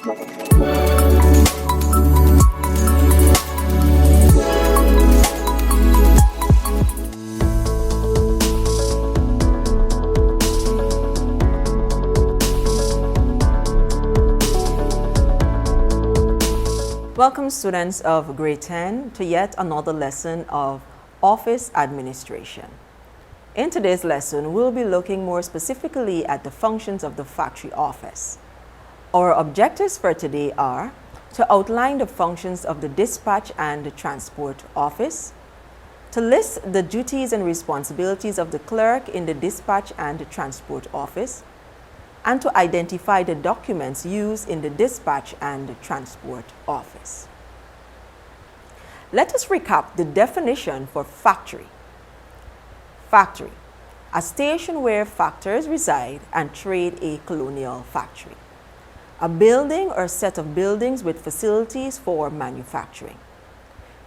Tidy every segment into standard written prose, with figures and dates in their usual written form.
Welcome, students of grade 10, to yet another lesson of office administration. In today's lesson, we'll be looking more specifically at the functions of the factory office. Our objectives for today are to outline the functions of the dispatch and the transport office, to list the duties and responsibilities of the clerk in the dispatch and the transport office, and to identify the documents used in the dispatch and the transport office. Let us recap the definition for factory. Factory, a station where factors reside and trade a colonial factory. A building or set of buildings with facilities for manufacturing.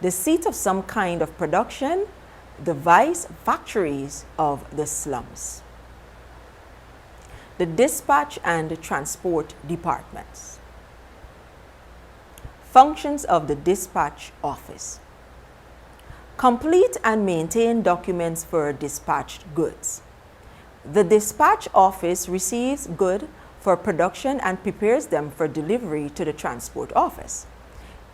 The seat of some kind of production, the vice factories of the slums. The dispatch and the transport departments. Functions of the dispatch office. Complete and maintain documents for dispatched goods. The dispatch office receives goods for production and prepares them for delivery to the transport office.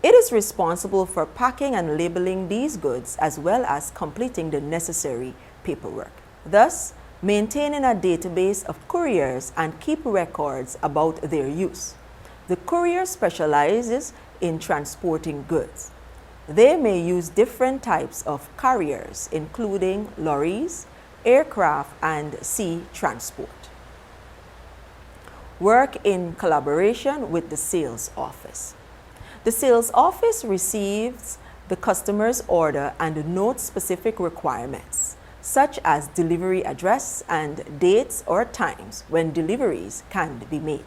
It is responsible for packing and labeling these goods as well as completing the necessary paperwork. Thus, maintaining a database of couriers and keep records about their use. The courier specializes in transporting goods. They may use different types of carriers, including lorries, aircraft, and sea transport. Work in collaboration with the sales office. The sales office receives the customer's order and notes specific requirements, such as delivery address and dates or times when deliveries can be made.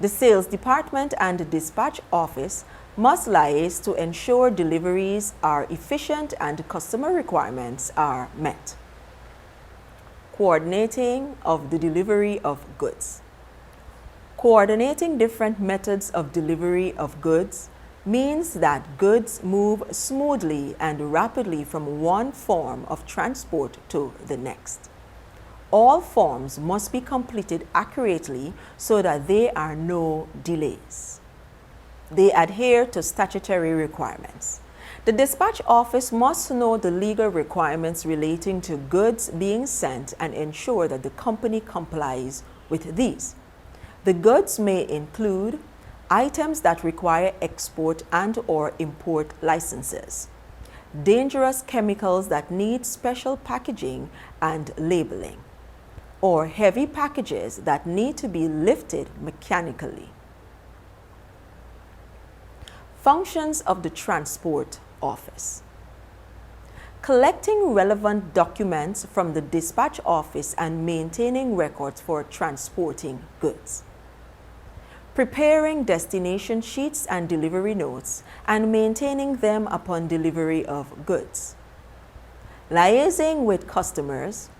The sales department and the dispatch office must liaise to ensure deliveries are efficient and customer requirements are met. Coordinating of the delivery of goods. Coordinating different methods of delivery of goods means that goods move smoothly and rapidly from one form of transport to the next. All forms must be completed accurately so that there are no delays. They adhere to statutory requirements. The dispatch office must know the legal requirements relating to goods being sent and ensure that the company complies with these. The goods may include items that require export and/or import licenses, dangerous chemicals that need special packaging and labeling, or heavy packages that need to be lifted mechanically. Functions of the transport office. Collecting relevant documents from the dispatch office and maintaining records for transporting goods. Preparing destination sheets and delivery notes and maintaining them upon delivery of goods. Liaising with customers.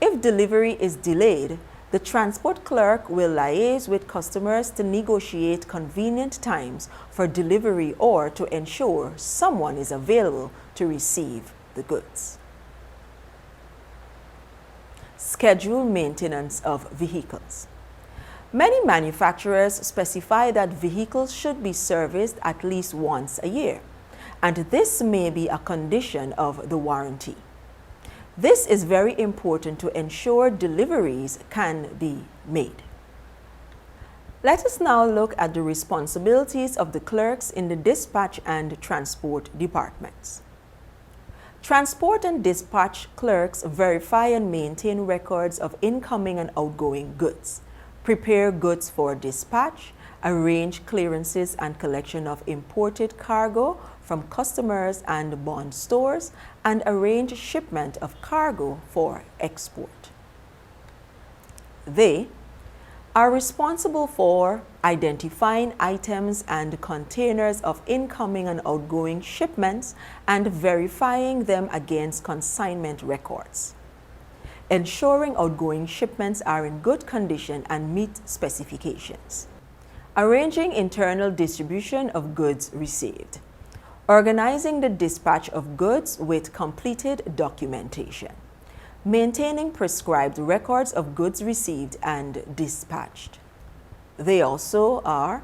If delivery is delayed, the transport clerk will liaise with customers to negotiate convenient times for delivery or to ensure someone is available to receive the goods. Schedule maintenance of vehicles. Many manufacturers specify that vehicles should be serviced at least once a year, and this may be a condition of the warranty. This is very important to ensure deliveries can be made. Let us now look at the responsibilities of the clerks in the dispatch and transport departments. Transport and dispatch clerks verify and maintain records of incoming and outgoing goods, prepare goods for dispatch, arrange clearances and collection of imported cargo from customers and bond stores, and arrange shipment of cargo for export. They are responsible for identifying items and containers of incoming and outgoing shipments and verifying them against consignment records, ensuring outgoing shipments are in good condition and meet specifications, Arranging internal distribution of goods received. Organizing the dispatch of goods with completed documentation. Maintaining prescribed records of goods received and dispatched. They also are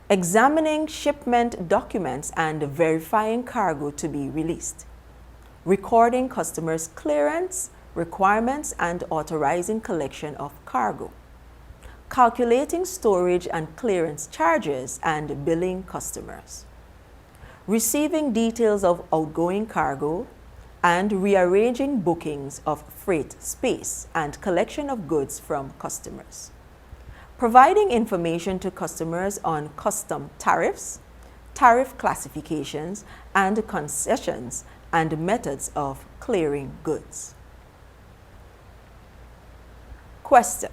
examining shipment documents and verifying cargo to be released. Recording customers' clearance requirements and authorizing collection of cargo. Calculating storage and clearance charges and billing customers. Receiving details of outgoing cargo and rearranging bookings of freight space and collection of goods from customers. Providing information to customers on custom tariffs, tariff classifications, and concessions and methods of clearing goods. Question.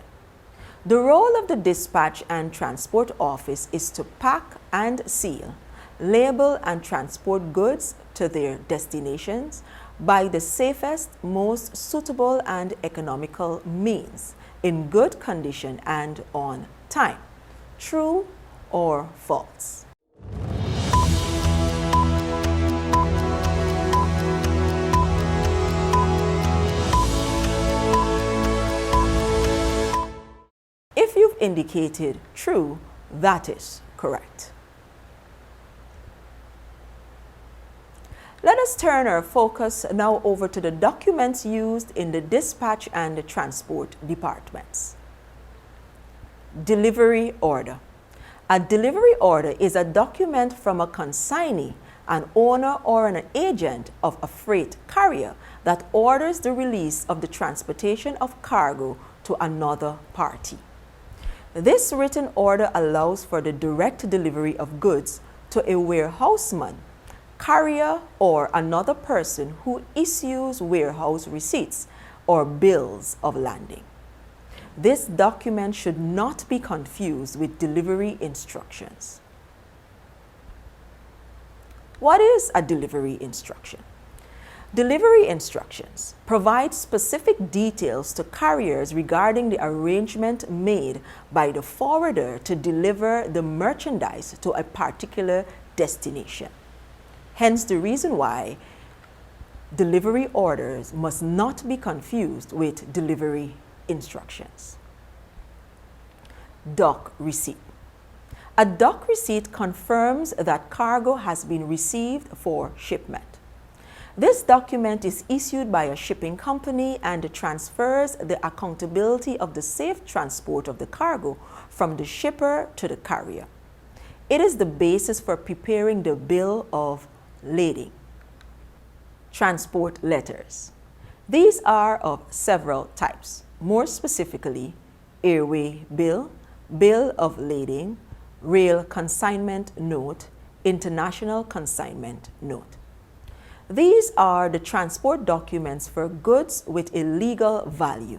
The role of the dispatch and transport office is to pack and seal, label and transport goods to their destinations by the safest, most suitable and economical means, in good condition and on time. True or false? If you've indicated true, that is correct. Let us turn our focus now over to the documents used in the dispatch and the transport departments. Delivery order. A delivery order is a document from a consignee, an owner or an agent of a freight carrier that orders the release of the transportation of cargo to another party. This written order allows for the direct delivery of goods to a warehouseman, carrier, or another person who issues warehouse receipts or bills of lading. This document should not be confused with delivery instructions. What is a delivery instruction? Delivery instructions provide specific details to carriers regarding the arrangement made by the forwarder to deliver the merchandise to a particular destination. Hence the reason why delivery orders must not be confused with delivery instructions. Dock receipt. A dock receipt confirms that cargo has been received for shipment. This document is issued by a shipping company and transfers the accountability of the safe transport of the cargo from the shipper to the carrier. It is the basis for preparing the bill of lading. Transport letters. These are of several types, more specifically airway bill, bill of lading, rail consignment note, international consignment note. These are the transport documents for goods with a legal value.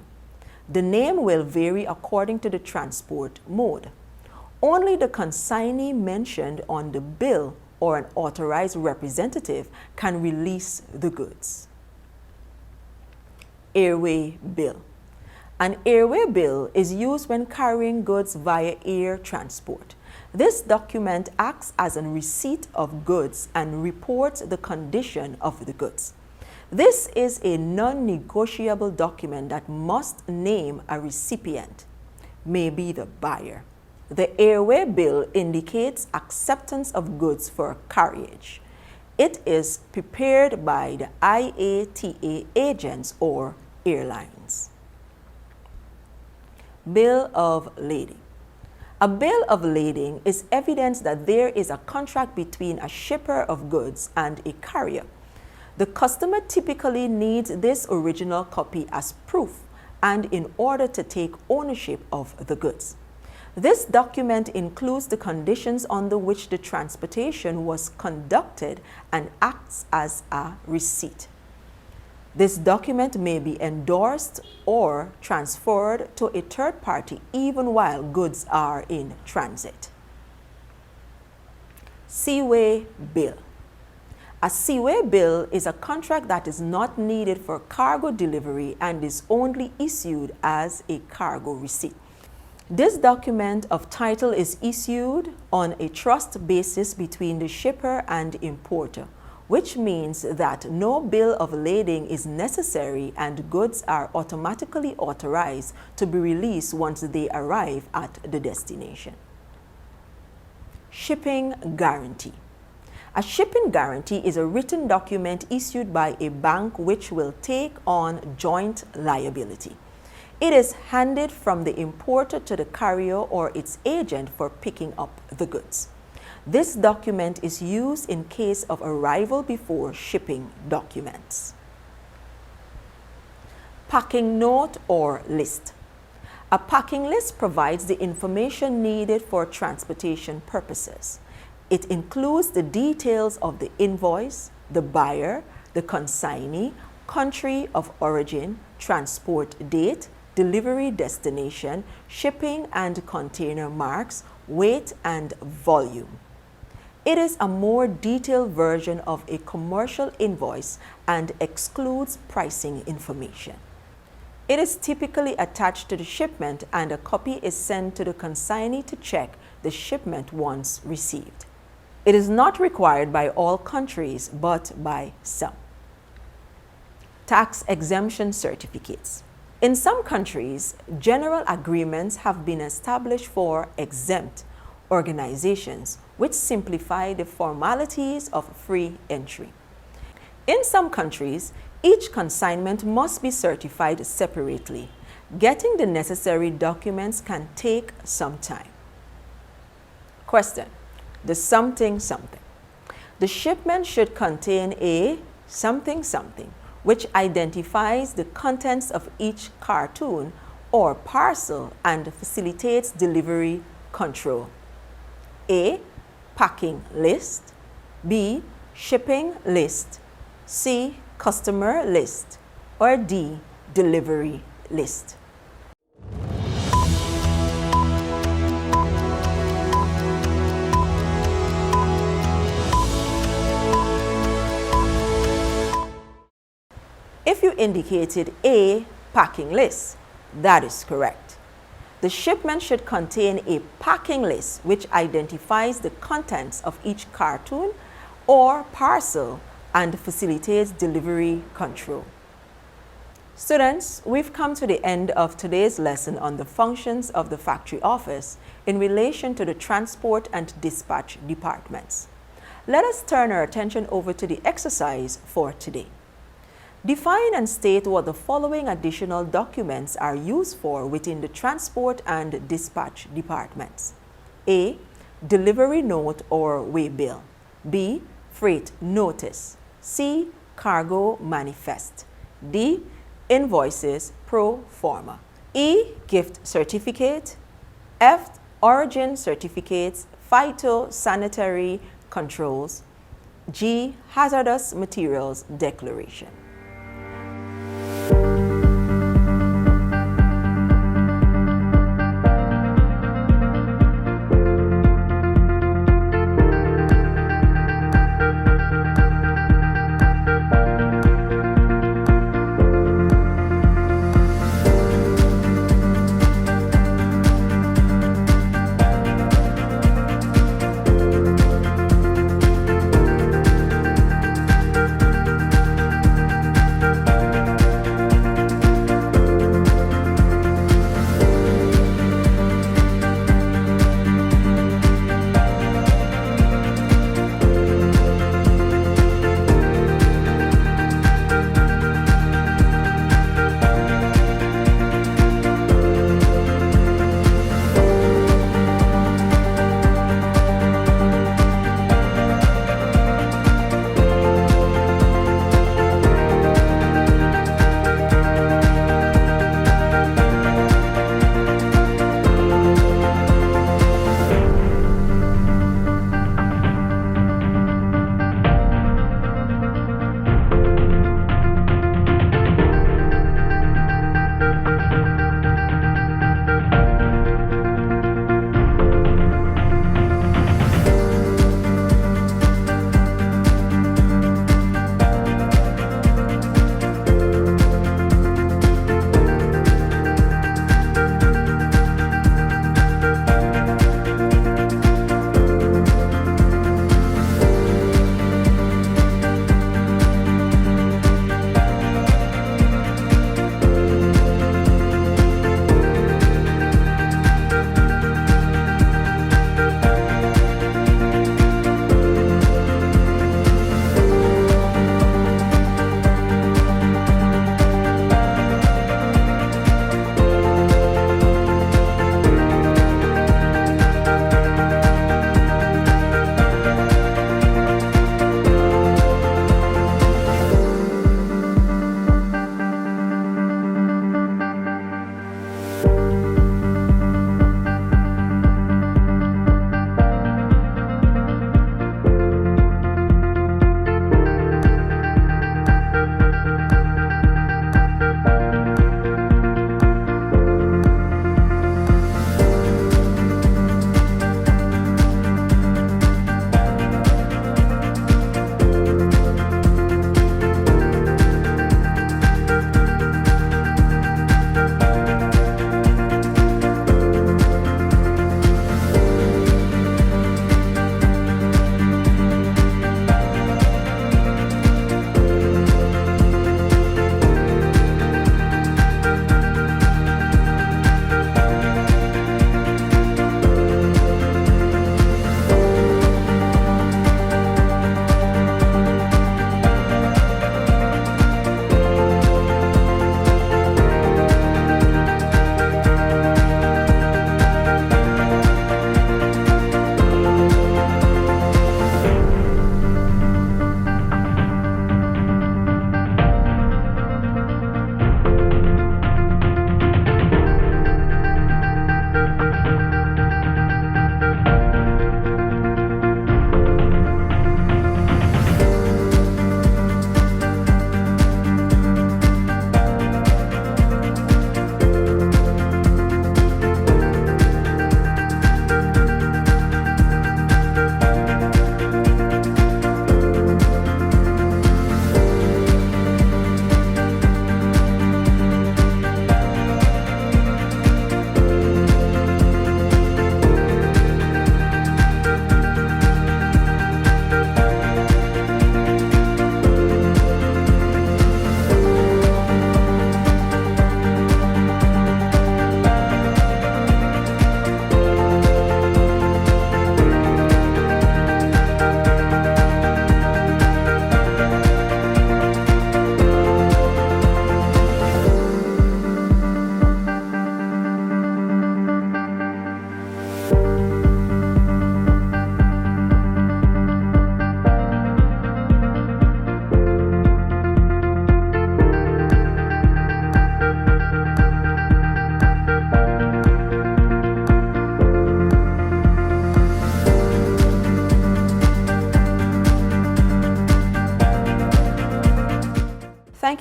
The name will vary according to the transport mode. Only the consignee mentioned on the bill or an authorized representative can release the goods. Airway bill. An airway bill is used when carrying goods via air transport. This document acts as a receipt of goods and reports the condition of the goods. This is a non-negotiable document that must name a recipient, maybe the buyer. The airway bill indicates acceptance of goods for carriage. It is prepared by the IATA agents or airlines. Bill of lading. A bill of lading is evidence that there is a contract between a shipper of goods and a carrier. The customer typically needs this original copy as proof and in order to take ownership of the goods. This document includes the conditions under which the transportation was conducted and acts as a receipt. This document may be endorsed or transferred to a third party even while goods are in transit. Seaway bill. A seaway bill is a contract that is not needed for cargo delivery and is only issued as a cargo receipt. This document of title is issued on a trust basis between the shipper and importer, which means that no bill of lading is necessary and goods are automatically authorized to be released once they arrive at the destination. Shipping guarantee. A shipping guarantee is a written document issued by a bank which will take on joint liability. It is handed from the importer to the carrier or its agent for picking up the goods. This document is used in case of arrival before shipping documents. Packing note or list. A packing list provides the information needed for transportation purposes. It includes the details of the invoice, the buyer, the consignee, country of origin, transport date, delivery destination, shipping and container marks, weight and volume. It is a more detailed version of a commercial invoice and excludes pricing information. It is typically attached to the shipment and a copy is sent to the consignee to check the shipment once received. It is not required by all countries, but by some. Tax exemption certificates. In some countries, general agreements have been established for exempt organizations, which simplify the formalities of free entry. In some countries, each consignment must be certified separately. Getting the necessary documents can take some time. Question: the something something. The shipment should contain a something something, which identifies the contents of each cartoon or parcel and facilitates delivery control. A. Packing list. B. Shipping list. C. Customer list. Or D. Delivery list. If you indicated A, packing list, that is correct. The shipment should contain a packing list which identifies the contents of each cartoon or parcel and facilitates delivery control. Students, we've come to the end of today's lesson on the functions of the factory office in relation to the transport and dispatch departments. Let us turn our attention over to the exercise for today. Define and state what the following additional documents are used for within the transport and dispatch departments. A. Delivery note or waybill. B. Freight notice. C. Cargo manifest. D. Invoices pro forma. E. Gift certificate. F. Origin certificates, phytosanitary controls. G. Hazardous materials declaration.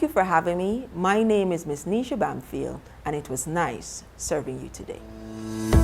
Thank you for having me. My name is Miss Nisha Bamfield, and it was nice serving you today.